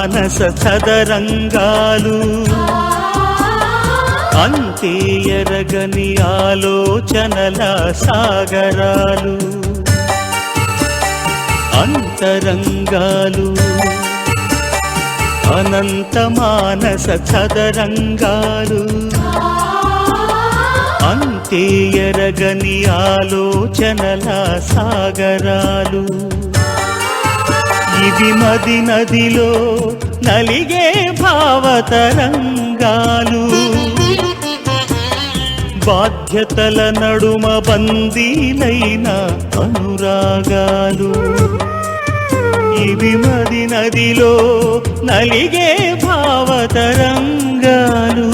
మానస చదరంగాలు అంతే ఎరగని ఆలోచనల సాగరాలు అంతరంగాలు అనంత మానస చదరంగాలు అంతే ఎరగని ఆలోచనల సాగరాలు ఇవి మది నదిలో నలిగే భావతరంగాలు బాధ్యతల నడుమ బందీలైన అనురాగాలు ఇవి మది నదిలో నలిగే భావతరంగాలు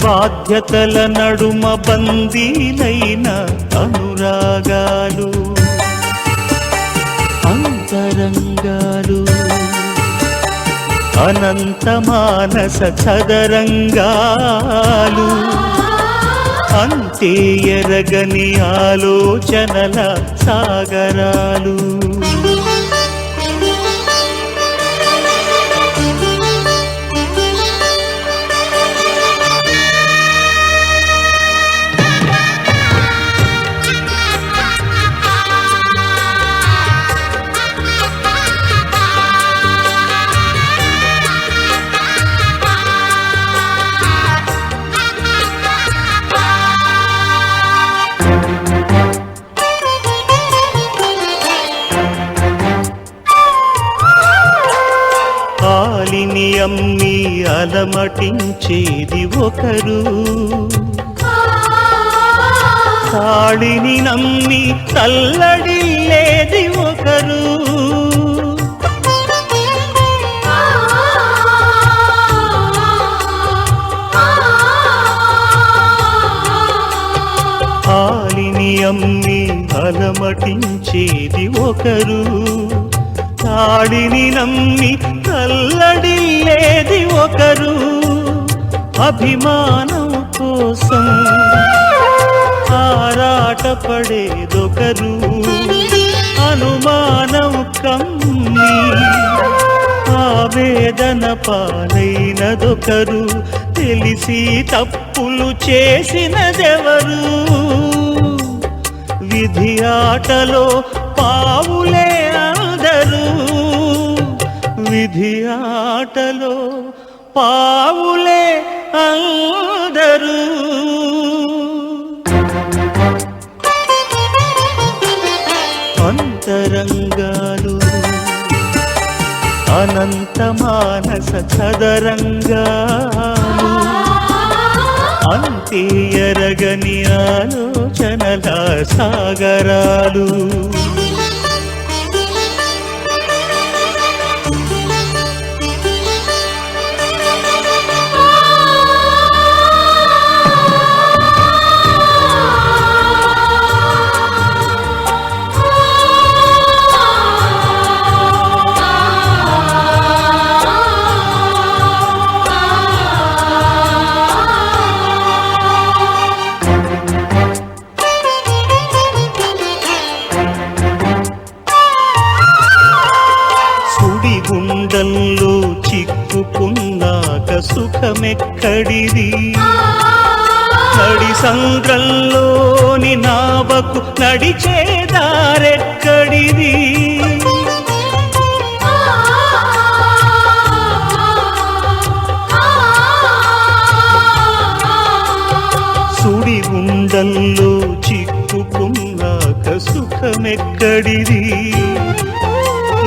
బాధ్యతల నడుమ బందీలైన అనురాగాలు అంతరంగాలు అనంత మానస చదరంగాలు అంతే ఎరగని ఆలోచనల సాగరాలు పాలిని అమ్మి అలమటించేది ఒకరు తాళిని నమ్మి తల్లడిల్లేది ఒకరు పాలిని అమ్మి అలమటించేది ఒకరు తాడిని నమ్మి తల్లడిల్లేది ఒకరు అభిమానం కోసం ఆరాటపడేదొకరు అనుమానం కమ్మి ఆవేదన పాలైనదొకరు తెలిసి తప్పులు చేసినదెవరు విధి ఆటలో పావులే అందరూ విధి ఆటలో పావులే అందరూ అంతరంగాలు అనంత మానస చదరంగాలు అంతే ఎరగని ఆలోచనల సాగరాలు గుండంలో చిక్కుకున్నాక సుఖమెక్కడిది నడి సంద్రంలోని నావకు నడిచేదారెక్కడిది సుడి గుండంలో చిక్కుకున్నాక సుఖమెక్కడిది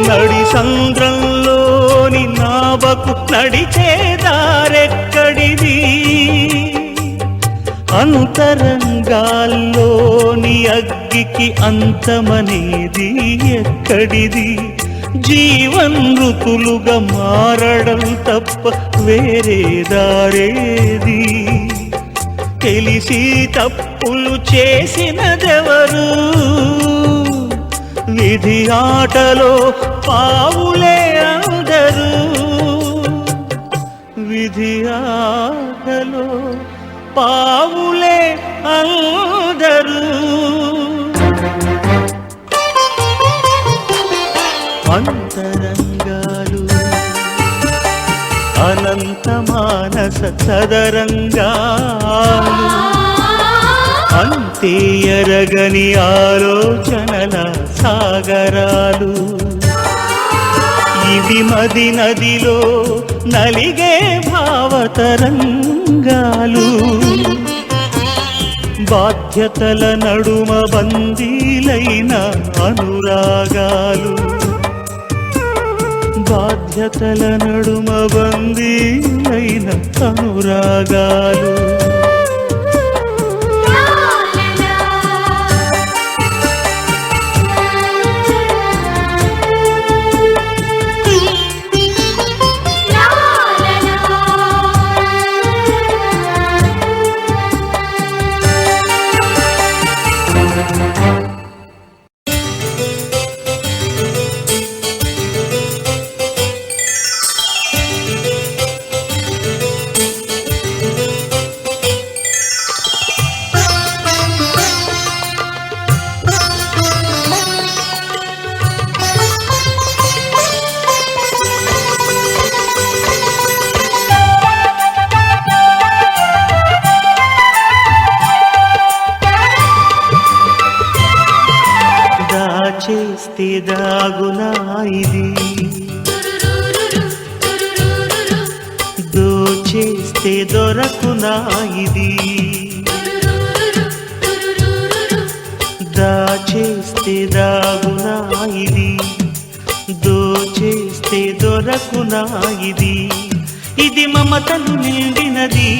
నడి సంద్రంలోని నావకు నడిచేదారెక్కడిది అంతరంగాల్లోని అగ్గికి అంతమనేది ఎక్కడిది జీవన్మృతులుగా మారడం తప్ప వేరే దారేది తెలిసి తప్పులు చేసినదెవరు విధి ఆటలో పావులే అందరూ విధి ఆటలో పావులే అందరూ అంతరంగా అనంత మానస చదరంగాలు అంతే ఎరగని ఆలోచనల సాగరాలు ఇవి మది నదిలో నలిగే భావతరంగాలు బాధ్యతల నడుమ బందీలైన అనురాగాలు బాధ్యతల నడుమ బందీలైన అనురాగాలు చేస్తే దాగునా ఇది దోచేస్తే దొరకునా ఇది దాచేస్తే దాగునా ఇది దోచేస్తే దొరకునా ఇది ఇది మమతలు నిండినది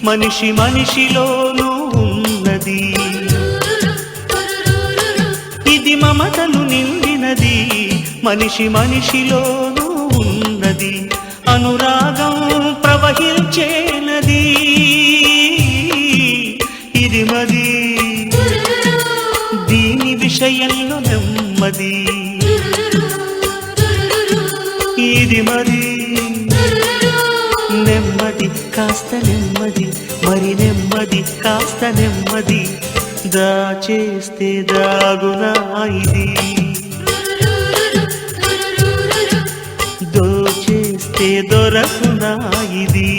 మనిషి మనిషిలోనూ ఉన్నది ఇది మమతలు నిండినది మనిషి మనిషిలోనూ ఉన్నది అనురాగం ప్రవహించే నది ఇది మది దీని విషయంలో నెమ్మది ఇది మరి నెమ్మది కాస్త నెమ్మది మరి నెమ్మది కాస్త నెమ్మది దాచేస్తే దాగునా ఇది దోచేస్తే దొరకునా ఇది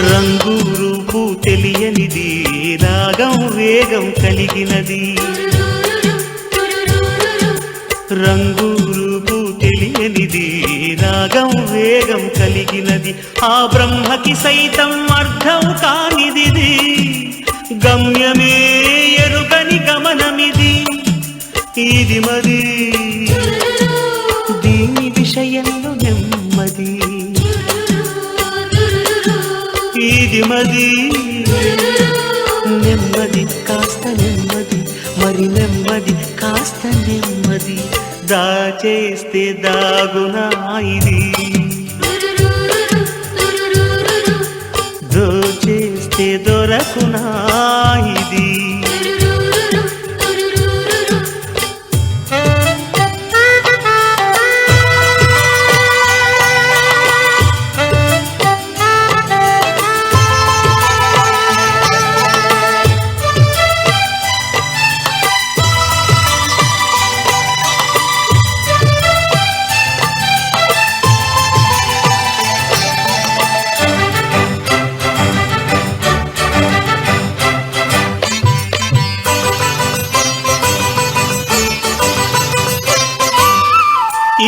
రంగు రూపు తెలియనిది రాగం వేగం కలిగినది రంగు రూపు తెలియనిది రాగం వేగం కలిగినది ఆ బ్రహ్మకి సైతం అర్థం కానిది గమ్యమే ఎరుగని గమనమిది ఇది మరి దీని విషయంలో నెమ్మది ఇది మది నెమ్మది కాస్త నెమ్మది మరి నెమ్మది కాస్త నెమ్మది దాచేస్తే దాగునా ఇది దోచేస్తే దొరకునా ఇది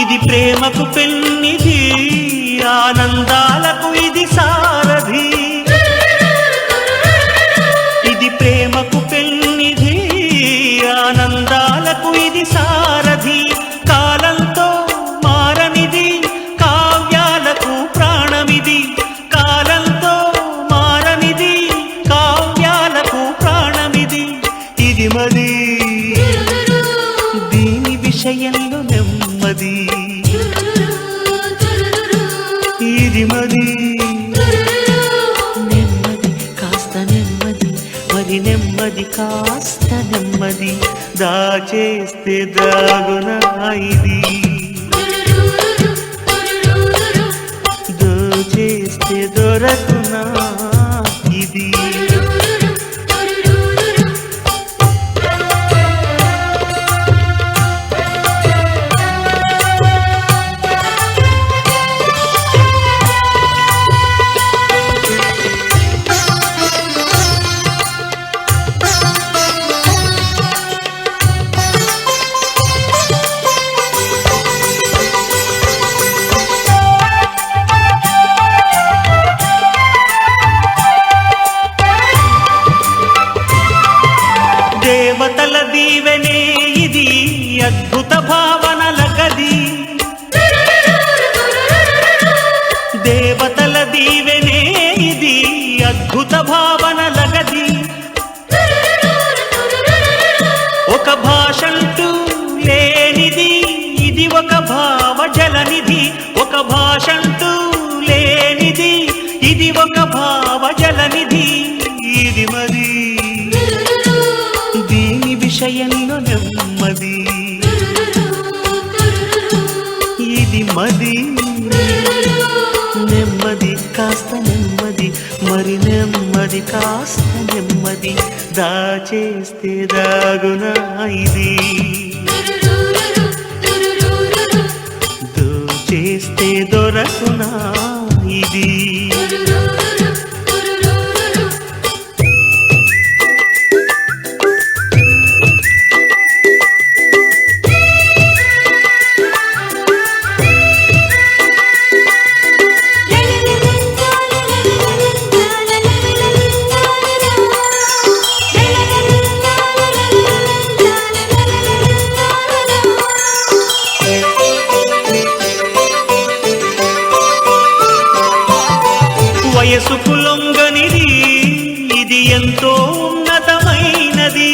ఇది ప్రేమకు పెన్నిది ఆనందాలకు ఇది సారథి ఇది ప్రేమకు పెన్నిది ఆనందాలకు ఇది సారథి కాలంతో మారనిది కావ్యాలకు ప్రాణమిది కాలంతో మారనిది కావ్యాలకు ఇది మది దీని విషయంలో నెమ్మది ఇది మది నెమ్మది కాస్త నెమ్మది మరి నెమ్మది కాస్త నెమ్మది దాచేస్తే దాగునా ఇది దోచేస్తే దొరకునా ఇది దేవతల దీవెనే ఇది అద్భుత భావనల గది దేవతల దీవెనే ఇది అద్భుత భావనల గది ఒక భాషంటూ లేనిది ఇది ఒక భావజలనిధి ఒక భాషంటూ లేనిది ఇది ఒక భావజలనిధి ఇది మరి దీని విషయంలో నెమ్మది ఇది మది నెమ్మది కాస్త నెమ్మది మరి నెమ్మది కాస్త నెమ్మది దాచేస్తే దాగునా ఇది దోచేస్తే దొరకునా ఇది వయసుకు లొంగనిది ఇది ఎంతో ఉన్నతమైనది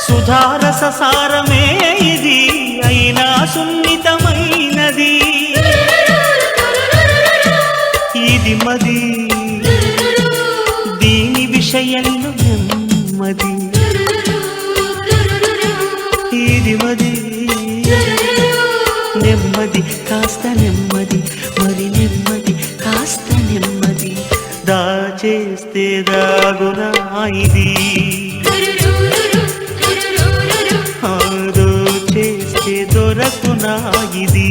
సుధారస సారమే ఇది అయినా సున్నితమైనది ఇది మది దీని విషయంలో నెమ్మది ఇది మది నెమ్మది కాస్త నెమ్మది మరి నెమ్మది కాస్త నెమ్మది దాచేస్తే దాగునా ఇది దోచేస్తే దొరకునా ఇది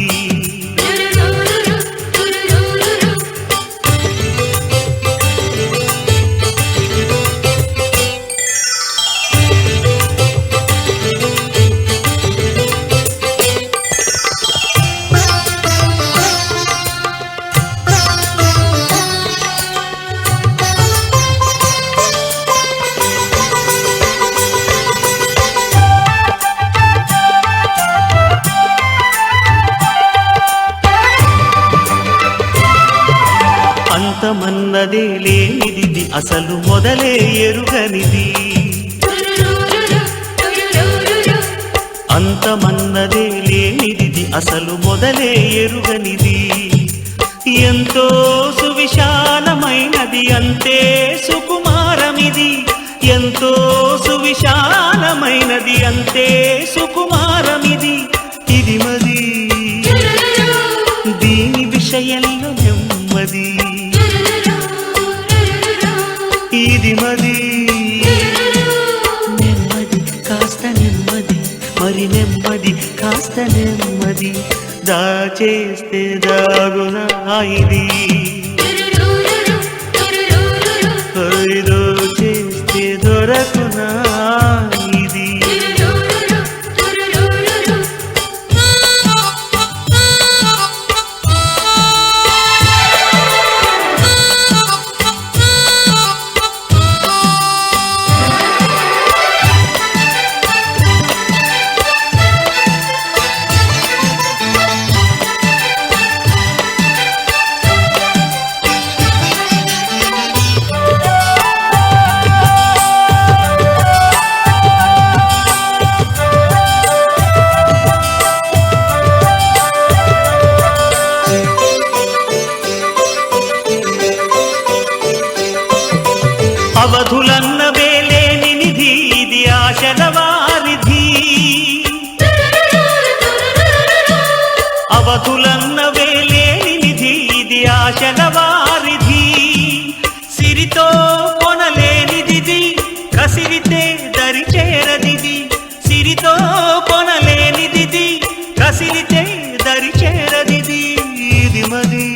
అంతమన్నదే లేనిది అసలు మొదలే ఎరుగనిది అంతమన్నదే లేనిది అసలు మొదలే ఎరుగనిది ఎంతో సువిశాలమైనది అంతే సుకుమారమిది ఎంతో సువిశాలమైనది అంతే సుకుమారమిది ఇది మది దీని విషయంలో నెమ్మది ఇది మది నెమ్మది కాస్త నెమ్మది మరి నెమ్మది కాస్త నెమ్మది దాచేస్తే దాగునా ఇది దోచేస్తే దొరకునా ఇది అవధులన్న వేలేని నిధి ఇది ఆశల వారిధి అవధులన్న వేలేని నిధి ఇది ఆశల వారిధి సిరితో కొనలేనిది కసిరితే దరి చేరదిది సిరితో కొనలేనిది కసిరితే దరి చేరదిది ఇది మది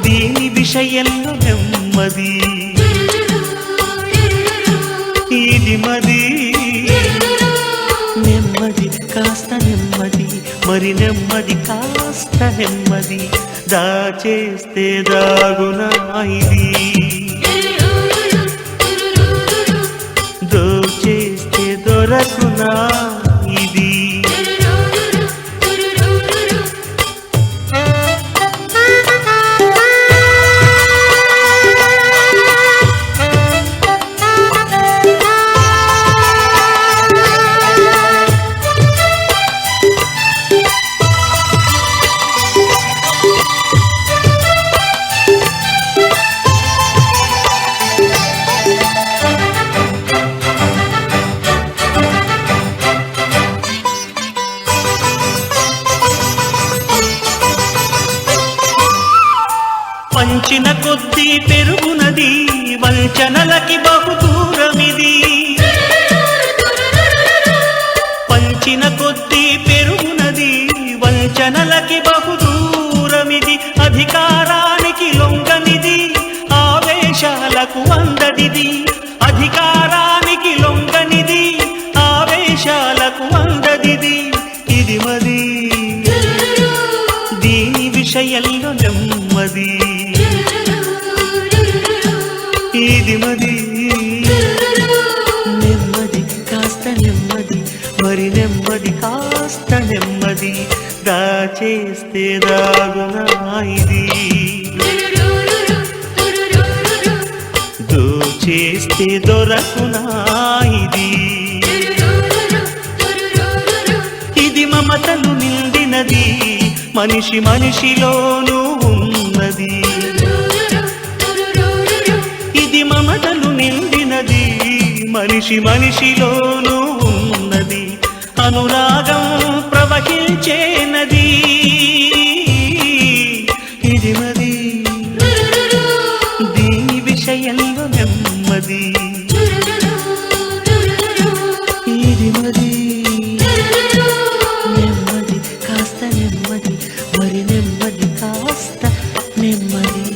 దీని విషయంలో నెమ్మది ఇది మది నెమ్మది కాస్త నెమ్మది మరి నెమ్మది కాస్త నెమ్మది దాచేస్తే దాగునా ఇది దోచేస్తే దొరకునా ఇది పంచిన కొద్దీ పెరుగునది వంచనలకి బహు దూరమిది పంచిన కొద్దీ పెరుగునది వంచనలకి బహు దూరమిది అధికారానికి లొంగనిది ఆవేశాలకు అందదిది అధికారానికి లొంగనిది ఆవేశాలకు అందదిది ఇది మది దీని విషయంలో నెమ్మది ఇది మది నెమ్మది కాస్త నెమ్మది మరి నెమ్మది కాస్త నెమ్మది దాచేస్తే దాగునా ఇది దోచేస్తే దొరకునా ఇది ఇది మమతలు నిండినది మనిషి మనిషిలోనూ ఉన్నది ఇది మమతలు నిండినది మనిషి మనిషిలోనూ ఉన్నది అనురాగం ప్రవహించే నది ఇది మది దీని విషయంలో నెమ్మది ఇది మది నెమ్మది కాస్త నెమ్మది మరి నెమ్మది కాస్త నెమ్మది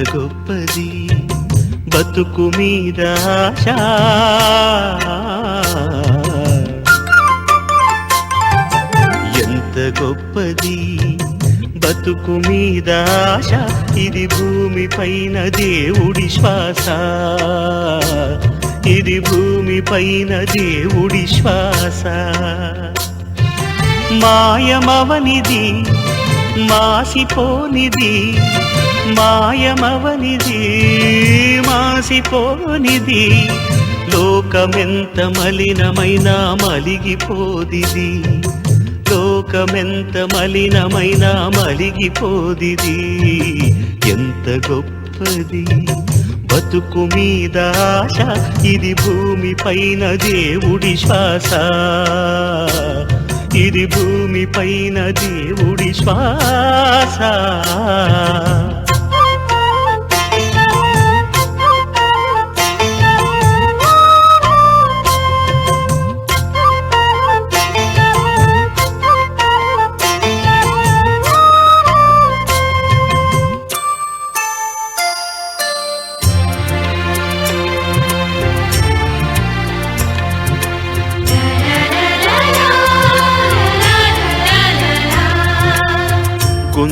గొప్పది బతుకు మీద ఆశ ఎంత గొప్పది బతుకు మీద ఆశ ఇది భూమి పైన దేవుడి శ్వాస ఇది భూమి పైన దేవుడి శ్వాస మాయమవనిది మాసిపోనిది మాయమవనిది మాసిపోనిది లోకమెంత మలినమైనా మలిగిపోదిది లోకమెంత మలినమైనా మలిగిపోదిది ఎంత గొప్పది బతుకు మీద ఆశ ఇది భూమి పైన దేవుడి శ్వాస ఇది భూమి పైన దేవుడి శ్వాస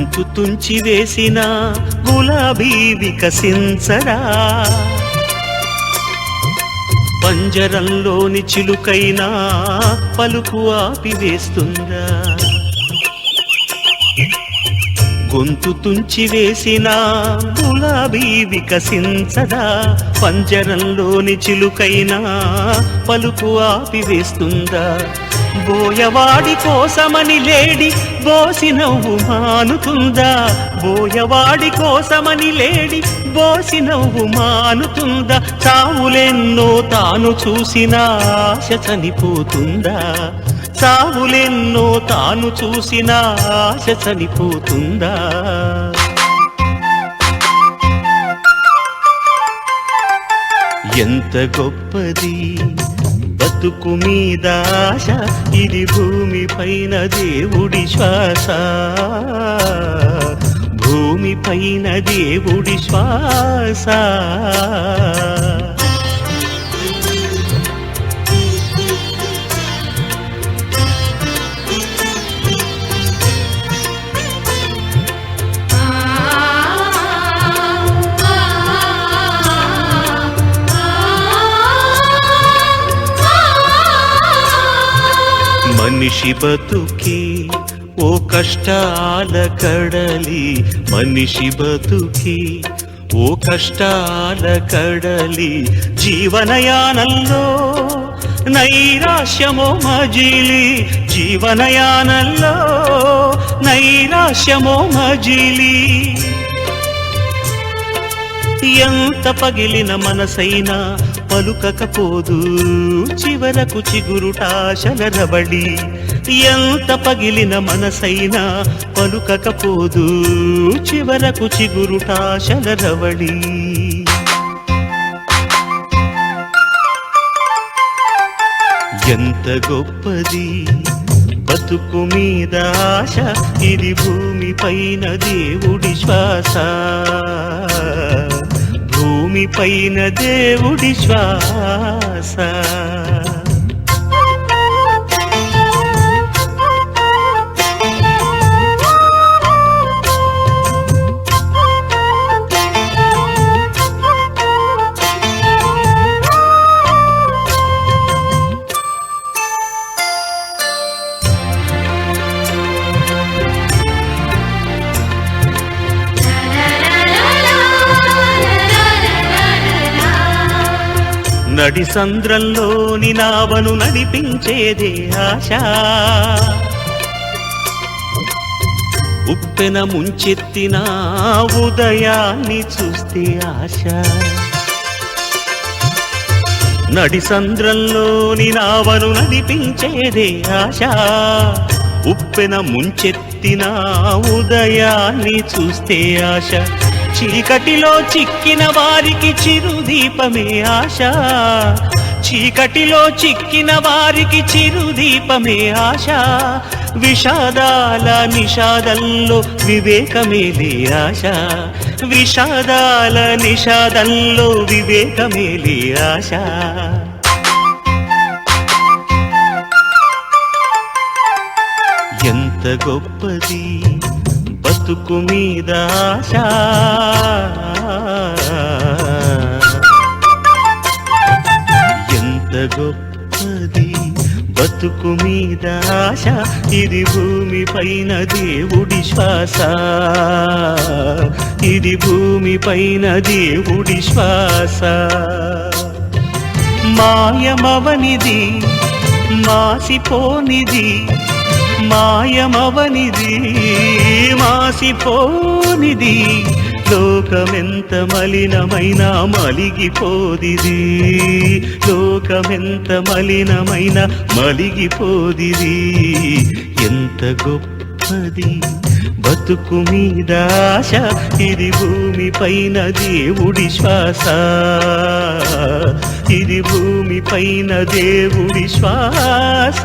గొంతు తుంచి వేసిన గులాబీ వికసించరా, పంజరంలోని చిలుకైనా పలుకు ఆపివేస్తుందా. గొంతు తుంచి వేసిన గులాబీ వికసించదా, పంజరంలోని చిలుకైనా పలుకు ఆపివేస్తుందా. బోయవాడి కోసమని లేడి బోసి నవ్వు మానుతుందా, బోయవాడి కోసమని లేడి బోసి నవ్వు మానుతుందా. చావులెన్నో తాను చూసిన ఆశ చనిపోతుందా, చావులెన్నో తాను చూసిన ఆశ చనిపోతుందా. ఎంత గొప్పది బతుకు మీద ఆశ, ఇది భూమి పైన దేవుడి శ్వాస, భూమి పైన దేవుడి శ్వాస. మనిషి బతుకే ఓ కష్టాల కడలి, మనిషి బతుకే ఓ కష్టాల కడలి. జీవనయానంలో నైరాశ్యమో మజిలి, జీవనయానంలో నైరాశ్యమో మజిలి. ఎంత పగిలిన మనసైనా పలుకకపోదు చివరకు చిగురుటాశల రబడి, ఎంత పగిలిన మనసైనా పలుకకపోదు చివరకు చిగురుటాశల రబడి. ఎంత గొప్పది బతుకు మీద ఆశ, ఇది భూమి పైన దేవుడి శ్వాస, భూమి పైన దేవుడి శ్వాస. నడి సంద్రంలోని నావను నడిపించేదే ఆశ, ఉప్పెన ముంచెత్తిన ఉదయాన్ని చూస్తే ఆశ. నడి సంద్రంలోని నావను నడిపించేదే ఆశ, ఉప్పెన ముంచెత్తిన ఉదయాన్ని చూస్తే ఆశ. చీకటిలో చిక్కిన వారికి చిరుదీపమే ఆశ, చీకటిలో చిక్కిన వారికి చిరుదీపమే ఆశ. విషాదాల నిషాదంలో వివేకమేలే ఆశ, విషాదాల నిషాదంలో వివేకమేలే ఆశ. ఎంత గొప్పది బతుకు మీద ఆశ, ఎంత గొప్పది బతుకు మీద ఆశ, ఇది భూమి పైన దేవుడి శ్వాస, ఇది భూమి పైన దేవుడి శ్వాస. మాయమవనిది మాసిపోనిది, మాయమవనిది మాసిపోనిది, లోకమెంత మలినమైనా మలిగిపోదిది, లోకమెంత మలినమైనా మలిగిపోదిది. ఎంత గొప్పది బతుకు మీద ఆశ, ఇది భూమి పైన దేవుడి శ్వాస, ఇది భూమి పైన దేవుడి శ్వాస.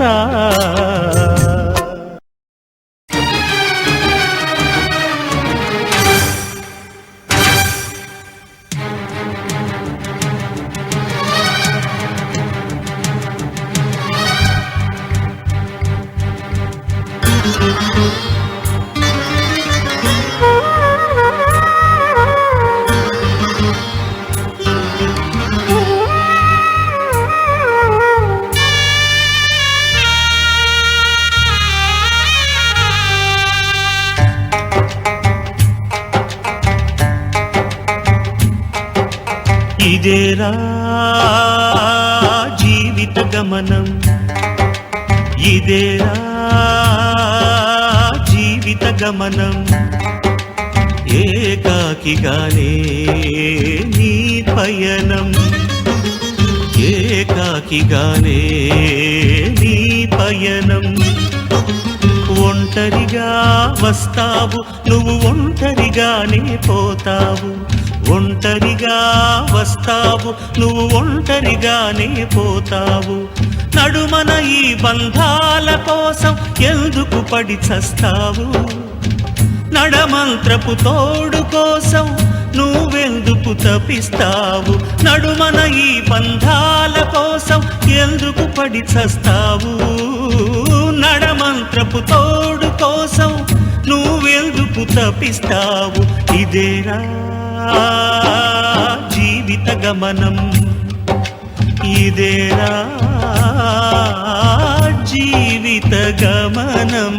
ఇదేరా జీవిత గమనం, ఇదేరా జీవిత గమనం. ఏకాకిగానే నీ పయనం, ఏకాకిగానే నీ పయనం. ఒంటరిగా వస్తావు నువ్వు, ఒంటరిగానే పోతావు. ఒంటరిగా వస్తావు నువ్వు, ఒంటరిగానే పోతావు. నడుమన ఈ బంధాల కోసం ఎందుకు పడి చస్తావు? నడమంత్రపు తోడు కోసం నువ్వెందుకు తపిస్తావు? నడుమన ఈ బంధాల కోసం ఎందుకు పడి చస్తావు? నడమంత్రపు తోడు కోసం నువ్వెందుకు తపిస్తావు? ఇదేరా జీవిత గమనం, ఇదేరా జీవిత గమనం.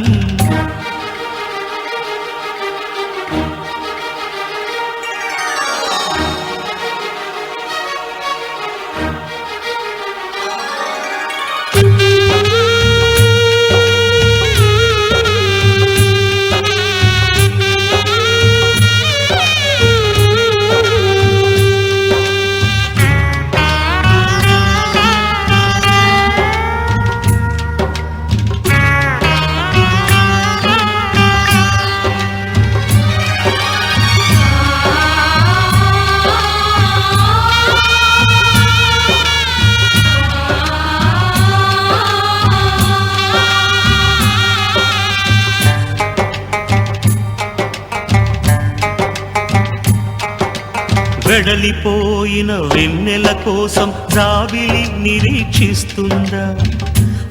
వెడలిపోయిన వెన్నెల కోసం జాబిలి నిరీక్షిస్తుందా?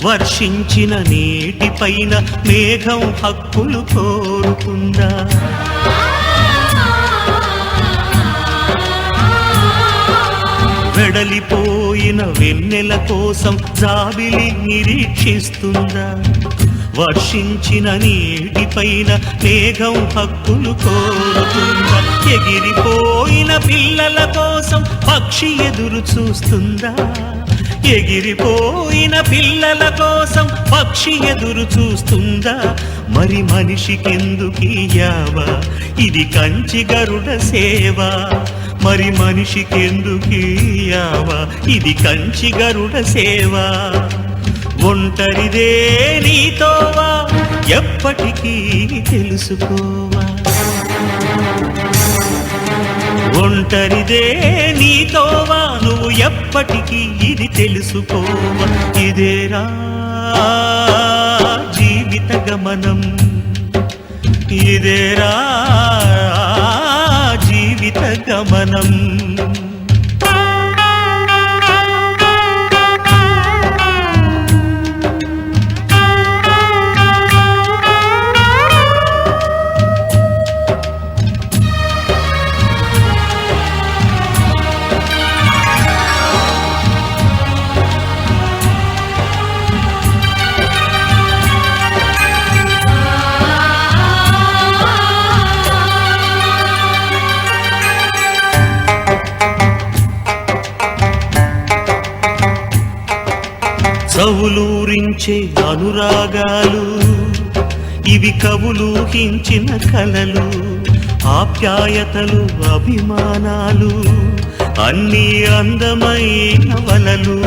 వర్షించిన నీటిపైన మేఘం హక్కులు కోరుకుందా? వెడలిపోయిన వెన్నెల కోసం జాబిలి నిరీక్షిస్తుందా? వర్షించిన నీటిపైన మేఘం హక్కులు కోరుతుందా? ఎగిరిపోయిన పిల్లల కోసం పక్షి ఎదురు చూస్తుందా? ఎగిరిపోయిన పిల్లల కోసం పక్షి ఎదురు చూస్తుందా? మరి మనిషికెందుకీయావా ఇది కంచి గరుడ సేవ? మరి మనిషికెందుకీయావా ఇది కంచి గరుడ సేవ? ఒంటరిదే నీతోవా ఎప్పటికీ తెలుసుకోవా? ఒంటరిదే నీతోవా నువ్వు ఎప్పటికీ ఇది తెలుసుకోవా? ఇదేరా జీవిత గమనం, ఇదేరా జీవిత గమనం. కవులూరించే అనురాగాలు ఇవి కవులూహించిన కలలు, ఆప్యాయతలు అభిమానాలు అన్నీ అందమైన వలలు.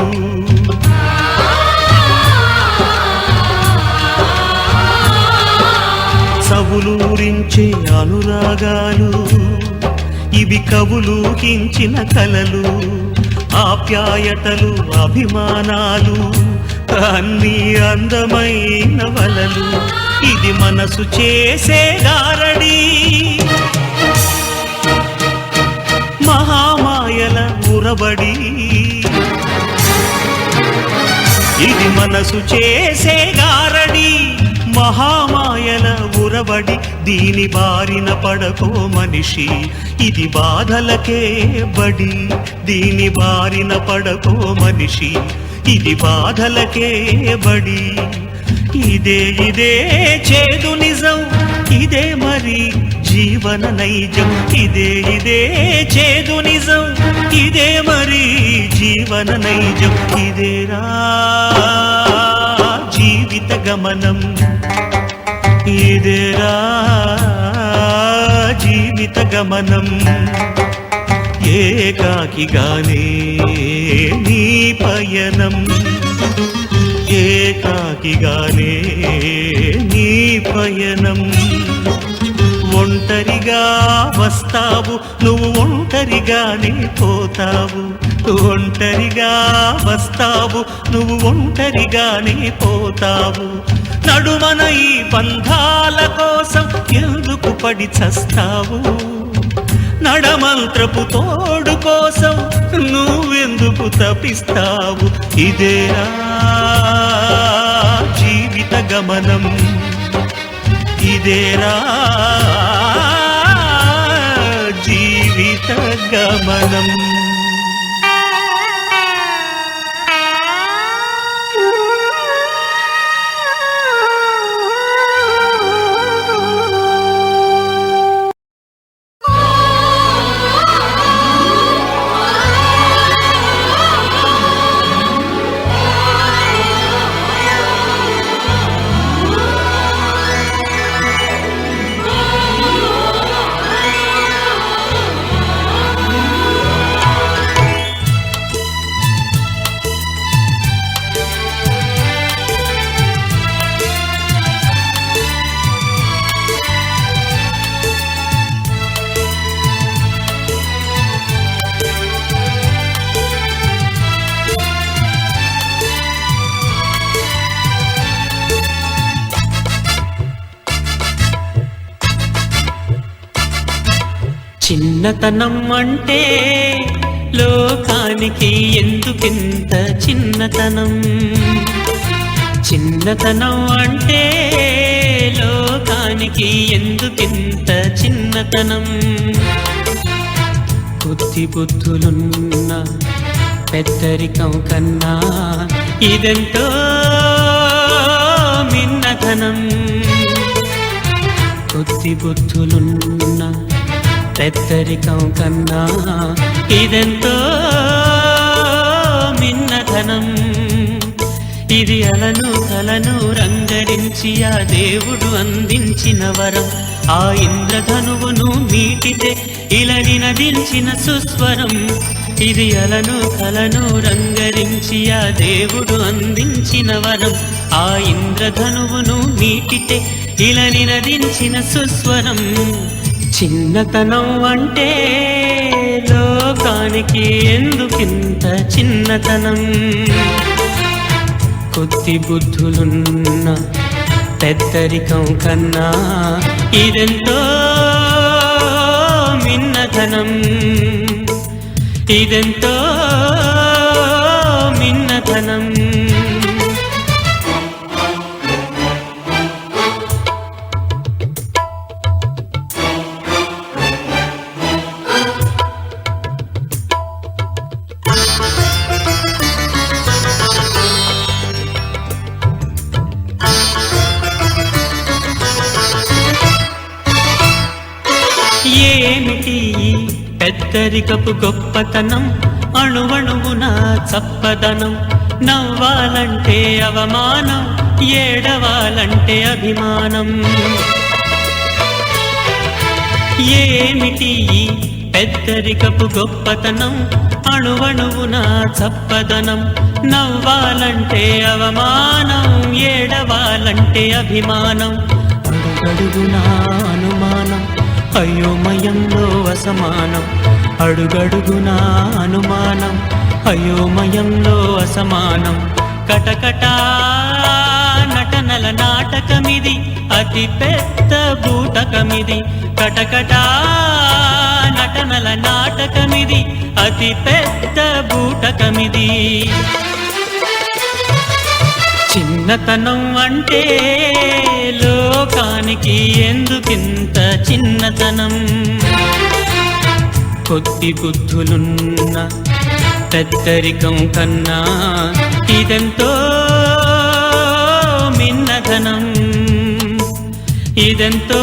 కవులూరించే అనురాగాలు ఇవి కవులూహించిన కలలు, ఆప్యాయతలు అభిమానాలు అన్నీ అందమైన వలలు. ఇది మనసు చేసే గారడి మహామాయల ఉరబడి. ఇది మనసు చేసే గారడి మహామాయల ఉరబడి. దీని బారిన పడకో మనిషి ఇది బాధలకే బడి. దీని బారిన పడకో మనిషి ఇది బాధలకే బడి. ఇదే ఇదే చేదు నిజం, ఇదే మరి జీవన నైజం ఇదే ఇదే చేదు నిజం ఇదే మరి జీవన నైజం ఇదేరా జీవిత గమనం ఇదేరా జీవిత గమనం ఏకాకిగానే నీ పయనం ఏకాకిగానే నీ పయనం ఒంటరిగా వస్తావు నువ్వు ఒంటరిగానే పోతావు ఒంటరిగా వస్తావు నువ్వు ఒంటరిగానే పోతావు నడుమన ఈ బంధాల కోసం ఎందుకు పడి చస్తావు నడమంత్రపు తోడు కోసం నువ్వెందుకు తపిస్తావు ఇదేరా జీవిత గమనం ఇదేరా జీవిత గమనం చిన్నతనం అంటే లోకానికి ఎందుకింత చిన్నతనం చిన్నతనం అంటే లోకానికి ఎందుకింత చిన్నతనం బుద్ధి బుద్ధులున్న పెద్దరికం కన్నా ఇదెంతో మిన్నతనం బుద్ధి బుద్ధులున్న పెద్దరికం కన్నా ఇదెంతో మిన్నతనం ఇది అలను కలను రంగరించి ఆ దేవుడు అందించిన వరం ఆ ఇంద్రధనువును మీటితే ఇలని నదించిన సుస్వరం ఇది అలను కలను రంగరించి ఆ దేవుడు అందించిన వరం ఆ ఇంద్రధనువును మీటితే ఇలని నదించిన సుస్వరం చిన్నతనం అంటే లోకానికి ఎందుకింత చిన్నతనం కొద్ది బుద్ధులున్న పెద్దరికం కన్నా ఇదెంతో మిన్నతనం ఇదెంతో మిన్నతనం ఏమిటి పెద్దరికపు గొప్పతనం అణువణువున చప్పదనం నవ్వాలంటే అవమానం ఏడవాలంటే అభిమానం ఏమిటి పెద్దరికపు గొప్పతనం అణువణువున చప్పదనం నవ్వాలంటే అవమానం ఏడవాలంటే అభిమానం అడుగడుగునా అనుమానం అయోమయంలో అసమానం అడుగడుగునా అనుమానం అయోమయంలో అసమానం కటకటా నటనల నాటకమిది అతి పెద్ద బూటకమిది కటకటా నటనల నాటకమిది అతి పెద్ద బూటకమిది చిన్నతనం అంటే లోకానికి ఎందుకింత చిన్నతనం కొద్ది బుద్ధులున్న పెద్దరికం కన్నా ఇదెంతో మిన్నతనం ఇదెంతో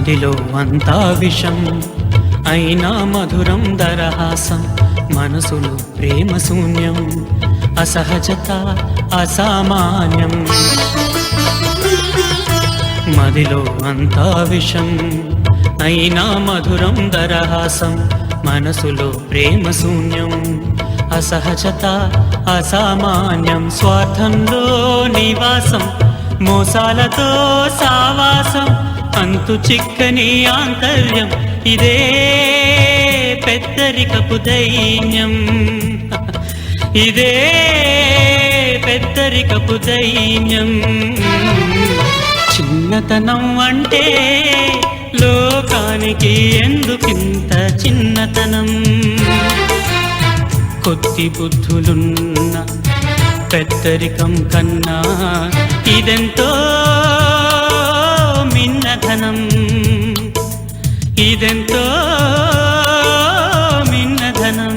మదిలో అంతా విషం అయినా మధురం దరహాసం, మనసులో ప్రేమ శూన్యం, అసహజత అసామాన్యం. మదిలో అంతా విషం అయినా మధురం దరహాసం, మనసులో ప్రేమ శూన్యం, అసహజత అసామాన్యం. స్వార్థంలో నివాసం, మోసాలతో సావాసం, అంతు చిక్కని ఆంతర్యం, ఇదే పెద్దరికపు దైన్యం. ఇదే పెద్దరికపు దైన్యం. చిన్నతనం అంటే లోకానికి ఎందుకింత చిన్నతనం? కొద్ది బుద్ధులున్న పెద్దరికం కన్నా ఇదెంతో మిన్నధనం, ఇదెంతో మిన్నధనం.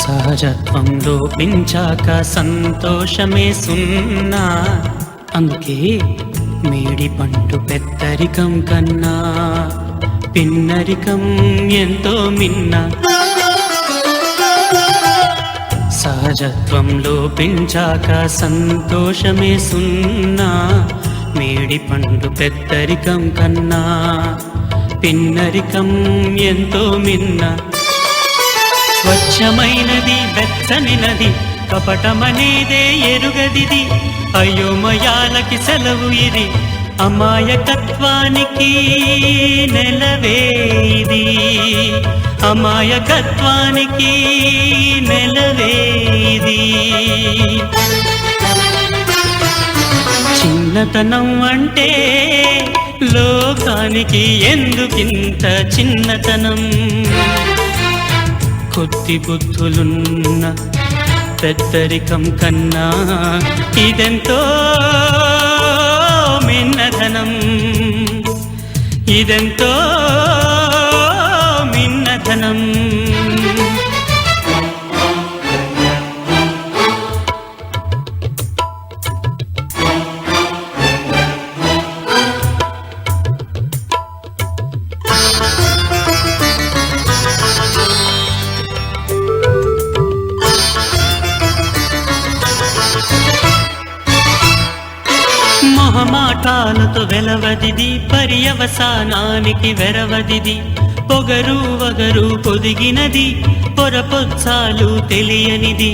సహజత్వం లోపించాక సంతోషమే సున్నా, అందుకే మేడి పండు పెద్దరికం కన్నా పిన్నరికం ఎంతో మిన్న. సహజత్వం లోపించాక సంతోషమే సున్నా, మేడి పండు పెద్దరికం కన్నా పిన్నరికం ఎంతో మిన్న. స్వచ్ఛమైనది వెచ్చని నది, కపటమనేదే ఎరుగదిది, అయోమయాలకి సెలవు ఇది, అమాయకత్వానికి నెలవే ఇది, అమాయకత్వానికి నెలవే ఇది. చిన్నతనం అంటే లోకానికి ఎందుకింత చిన్నతనం? కొద్ది బుద్ధులున్న పెద్దరికం కన్నా ఇదెంతో మిన్నధనం, ఇదెంతో మిన్నధనం. మొహమాటాలతో వెలవదిది, పర్యవసానానికి వెరవదిది, పొగరు వగరు పొదిగినది, పొరపొచ్చాలు తెలియనిది.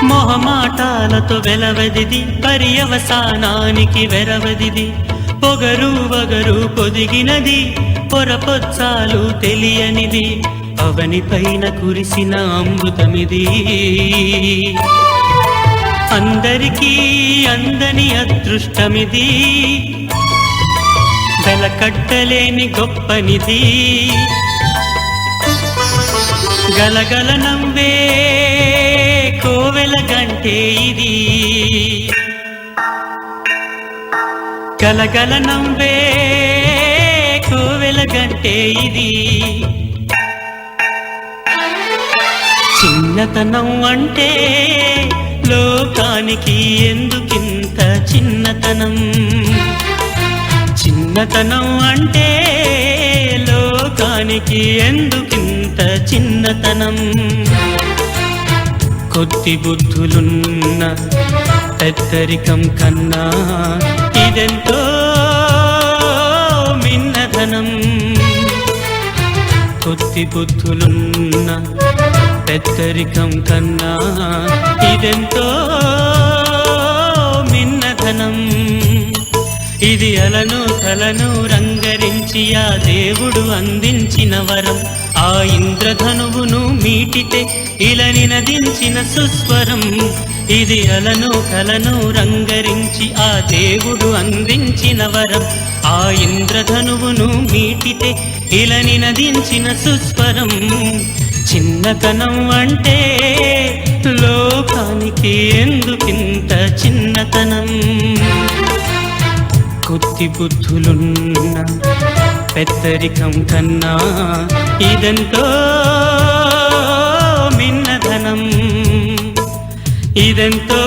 మొహమాటాలతో వెలవదిది, పర్యవసానానికి వెరవదిది, పొగరు వగరు పొదిగినది, పొరపొచ్చాలు తెలియనిది. అవని పైన కురిసిన అమృతమిది, అందరికీ అందని అదృష్టమిది, వెలకట్టలేని గొప్పనిది. గలగల నవ్వే కోవెల గంటే ఇది, గలగల నవ్వే కోవెల గంటే ఇది. చిన్నతనం అంటే లోకానికి ఎందుకింత చిన్నతనం? చిన్నతనం అంటే లోకానికి ఎందుకింత చిన్నతనం? కొద్ది బుద్ధులున్న పెద్దరికం కన్నా ఇదెంతో మిన్నధనం. కొద్ది బుద్ధులున్న పెద్దరికం కన్నా ఇదెంతో మిన్నధనం. ఇది అలను కలను రంగరించి ఆ దేవుడు అందించిన వరం, ఆ ఇంద్రధనువును మీటితే ఇలని నదించిన సుస్వరం. ఇది అలను కలను రంగరించి ఆ దేవుడు అందించిన వరం, ఆ ఇంద్రధనువును మీటితే ఇలని నదించిన సుస్వరం. చిన్నతనం అంటే లోకానికి ఎందుకింత చిన్నతనం? కొద్ది బుద్ధులున్న పెద్దరికం కన్నా ఇదెంతో మిన్నధనం, ఇదెంతో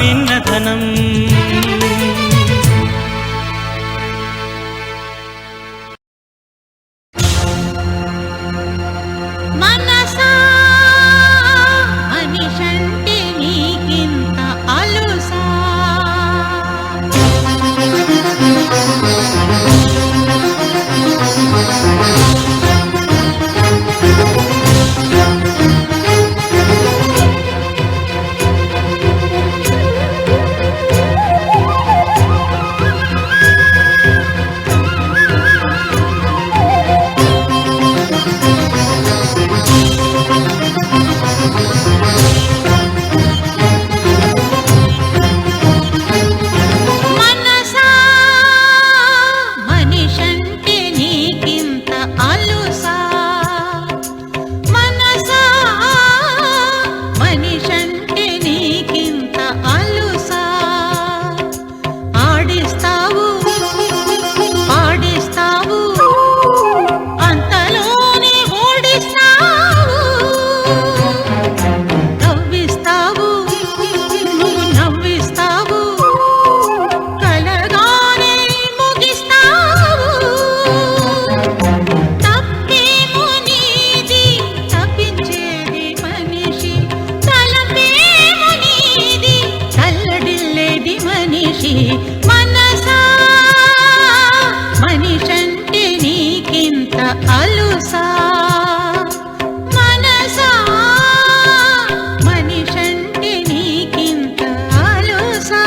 మిన్నధనం. మనసా మనిషంటే నీకింత అలుసా? మనసా మనిషంటే నీకింత అలుసా? మనసా మనిషంటే నీకింత అలుసా? ఆడిస్తావు పాడిస్తావు అంతలోనే ఓడిస్తావు, నవ్విస్తావు నువ్వు నవ్విస్తావు కలగానే ముగిస్తావు. తప్పేమో నీది తప్పించేది మనిషి, తలపేమో నీది తల్లడిల్లేది మనిషి. మనసా మనిషంటే నీకింత అలుసా? మనసా మనిషంటే నీకింత అలుసా?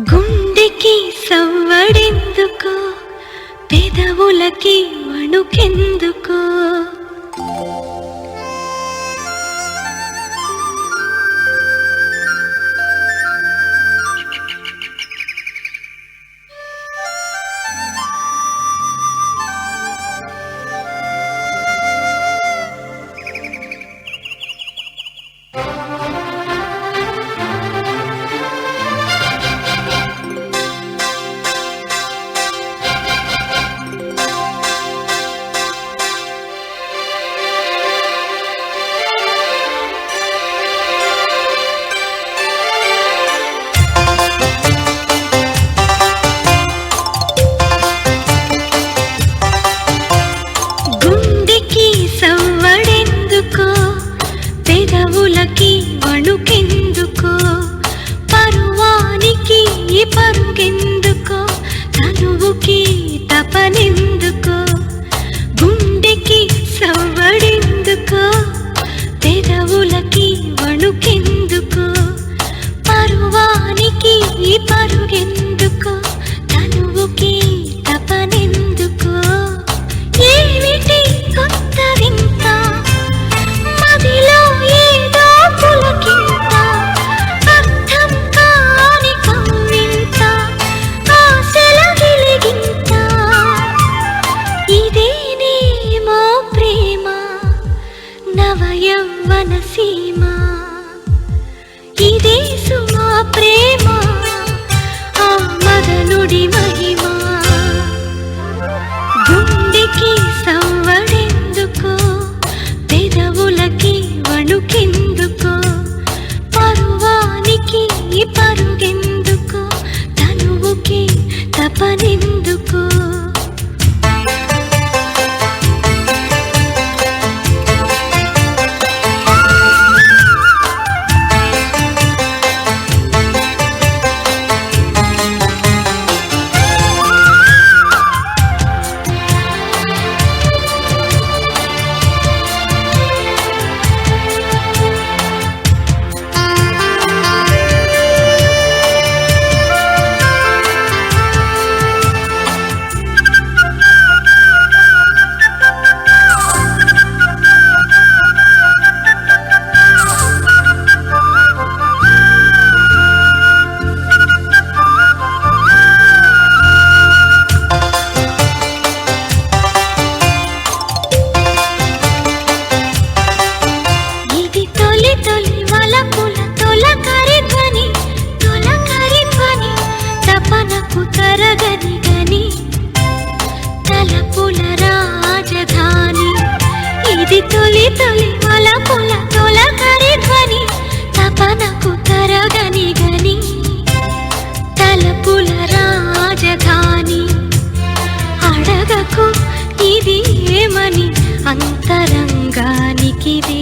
గుండెకి సవ్వడెందుకో పెదవులకి వణుకెందుకో గుండెకి సవ్వడెందుకో పెదవులకి వణుకెందుకో పరువానికి పరుగెందుకో తనువుకి తపనెందుకో గుండెకి సవ్వడెందుకో పెదవులకి వణుకెందుకో పరువానికి పరుగెందుకో తనువుకి తపనెందుకో ఏమిటి కొత్త వింత మదిలో ఏదో పులకింత అర్థం కాని కవ్వింత ఆశల వెలిగింత ఇదేనేమో ప్రేమ నవయవ్వన సీమ ఇదే సుమా ప్రేమ ఆ మదనుడి మహిమా గుండెకి సవ్వడెందుకో పెదవులకి వణుకెందుకో పరువానికి పరుగెందుకో తనువుకి తపనెందుకో ఇది తొలి తొలి వలపుల తొలకరి ధ్వని తపనకు తరగని గని తలపుల రాజధాని ఇది తొలి తొలి వలపుల తొలకరి ధ్వని తపనకు తరగని గని తలపుల రాజధాని అడగకు ఇది ఏమని అంతరంగానికిదే